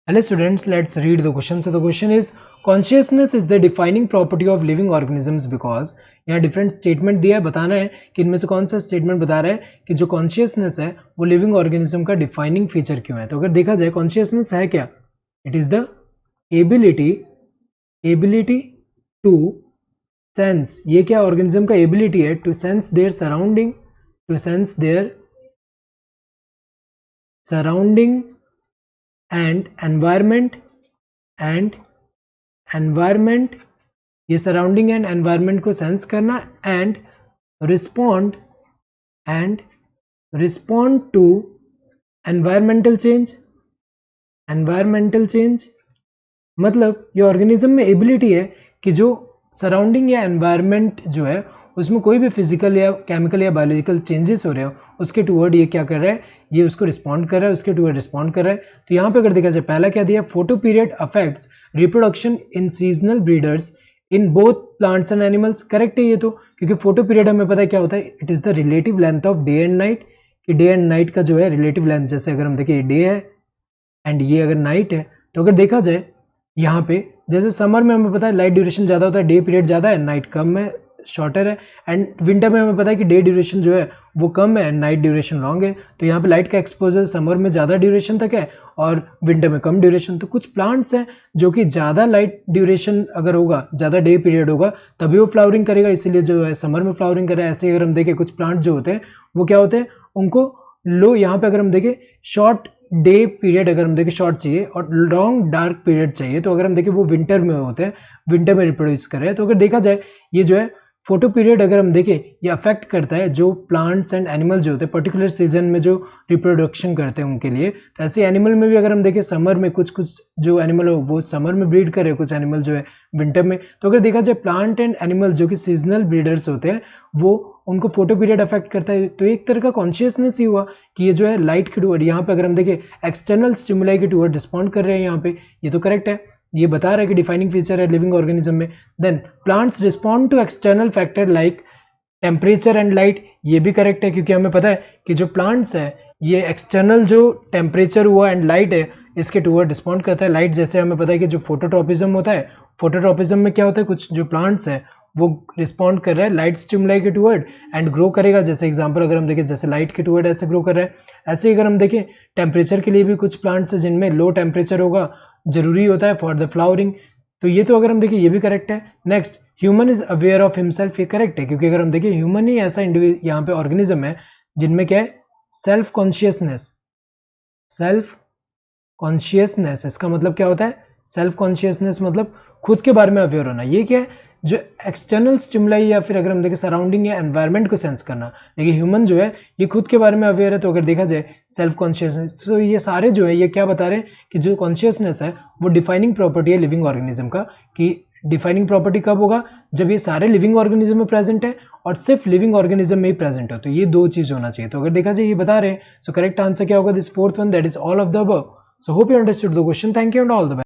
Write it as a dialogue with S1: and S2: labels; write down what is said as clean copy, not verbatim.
S1: Hello students, let's read the question. So the question is, consciousness is the defining property of living organisms because यहाँ different statement दिया है, बताना है कि इनमें से कौन सा स्टेटमेंट बता रहा है कि जो कॉन्शियसनेस है वो लिविंग ऑर्गेनिज्म का डिफाइनिंग फीचर क्यों है. तो अगर देखा जाए कॉन्शियसनेस है क्या, it is the ability to sense. ये क्या ऑर्गेनिज्म का एबिलिटी है to sense their surrounding, to sense their surrounding and environment ये सराउंडिंग एंड एनवायरनमेंट को सेंस करना and respond to environmental change. मतलब ये ऑर्गेनिज्म में एबिलिटी है कि जो सराउंडिंग या एनवायरनमेंट जो है उसमें कोई भी फिजिकल या केमिकल या बायोलॉजिकल चेंजेस हो रहे हो उसके टूवर्ड ये क्या कर रहा है, ये उसको रिस्पॉन्ड कर रहा है, उसके टूवर्ड रिस्पॉन्ड कर रहा है. तो यहाँ पे अगर देखा जाए पहला क्या दिया, photo period affects reproduction in seasonal breeders in both plants and animals. Correct है ये तो, क्योंकि फोटो पीरियड हमें पता है क्या होता है, it is the relative length of day and night. कि डे एंड नाइट का जो है रिलेटिव लेंथ, जैसे अगर हम देखें डे है एंड ये अगर नाइट है, तो अगर देखा जाए यहाँ पे जैसे समर में हमें पता है लाइट ड्यूरेशन ज़्यादा होता है, डे पीरियड ज़्यादा है, नाइट कम है, शॉर्टर है. एंड विंटर में हमें पता है कि डे ड्यूरेशन जो है वो कम है एंड नाइट ड्यूरेशन लॉन्ग है. तो यहाँ पे लाइट का एक्सपोजर समर में ज़्यादा ड्यूरेशन तक है और विंटर में कम ड्यूरेशन. तो कुछ प्लांट्स हैं जो कि ज़्यादा लाइट ड्यूरेशन अगर होगा, ज़्यादा डे पीरियड होगा तभी वो फ्लावरिंग करेगा, इसीलिए जो है समर में फ्लावरिंग करे. ऐसे अगर हम देखें कुछ प्लांट जो होते हैं वो क्या होते हैं, उनको लो यहाँ पे अगर हम देखें शॉर्ट डे पीरियड अगर हम देखें शॉर्ट चाहिए और लॉन्ग डार्क पीरियड चाहिए, तो अगर हम देखें वो विंटर में होते हैं, विंटर में रिप्रोड्यूस कर रहे हैं. तो अगर देखा जाए ये जो है फोटो पीरियड अगर हम देखें ये अफेक्ट करता है जो प्लांट्स एंड एनिमल जो होते हैं पर्टिकुलर सीजन में जो रिप्रोडक्शन करते हैं उनके लिए. तो ऐसे एनिमल में भी अगर हम देखें समर में कुछ जो एनिमल हो वो समर में ब्रीड करे, कुछ एनिमल जो है विंटर में. तो अगर देखा जाए प्लांट एंड एनिमल जो कि सीजनल ब्रीडर्स होते हैं वो उनको फोटो पीरियड अफेक्ट करता है. तो एक तरह का कॉन्शियसनेस ही हुआ कि ये जो है लाइट के टूवर्ड, यहाँ पे अगर हम देखें एक्सटर्नल स्टिमुलाई के टूवर्ड रिस्पॉन्ड कर रहे हैं यहाँ पे, ये तो करेक्ट है, ये बता रहा है कि डिफाइनिंग फीचर है लिविंग ऑर्गेनिज्म में. Then plants respond to external factor like temperature and light, ये भी करेक्ट है, क्योंकि हमें पता है कि जो प्लांट्स है ये एक्सटर्नल जो टेम्परेचर हुआ एंड लाइट है इसके टूवर्ड रिस्पॉन्ड करता है. लाइट जैसे हमें पता है कि जो फोटोट्रॉपिज्म होता है, फोटोट्रॉपिज्म में क्या होता है, कुछ जो प्लांट्स है वो रिस्पॉन्ड कर रहा है लाइट स्टिमुलाई के टूवर्ड एंड ग्रो करेगा. जैसे एग्जांपल अगर हम देखें जैसे लाइट के टूवर्ड ऐसे ग्रो कर रहा है. ऐसे अगर हम देखें टेम्परेचर के लिए भी कुछ प्लांट्स है जिनमें लो टेम्परेचर होगा, जरूरी होता है फॉर द फ्लावरिंग. तो ये तो अगर हम देखें ये भी करेक्ट है. Next, human is aware of himself, ये करेक्ट है, क्योंकि अगर हम देखें ह्यूमन ही ऐसा यहाँ पे ऑर्गेनिज्म है जिनमें क्या है सेल्फ कॉन्शियसनेस. इसका मतलब क्या होता है, सेल्फ कॉन्शियसनेस मतलब खुद के बारे में अवेयर होना. ये क्या है, जो एक्सटर्नल स्टिमुलाई या फिर अगर हम देखें सराउंडिंग या एनवायरनमेंट को सेंस करना. लेकिन ह्यूमन जो है ये खुद के बारे में अवेयर है. तो अगर देखा जाए सेल्फ कॉन्शियसनेस, तो ये सारे जो है ये क्या बता रहे हैं कि जो कॉन्शियसनेस है वो डिफाइनिंग प्रॉपर्टी है लिविंग ऑर्गेनिज्म का. कि डिफाइनिंग प्रॉपर्टी कब होगा, जब ये सारे लिविंग ऑर्गेनिज्म में प्रेजेंट है और सिर्फ लिविंग ऑर्गेनिज्म में ही प्रेजेंट हो. तो ये दो चीज होना चाहिए. तो अगर देखा जाए ये बता रहे हैं, सो करेक्ट आंसर क्या होगा, this fourth one, that is all of the above. So hope you understood the question. Thank you and all the best.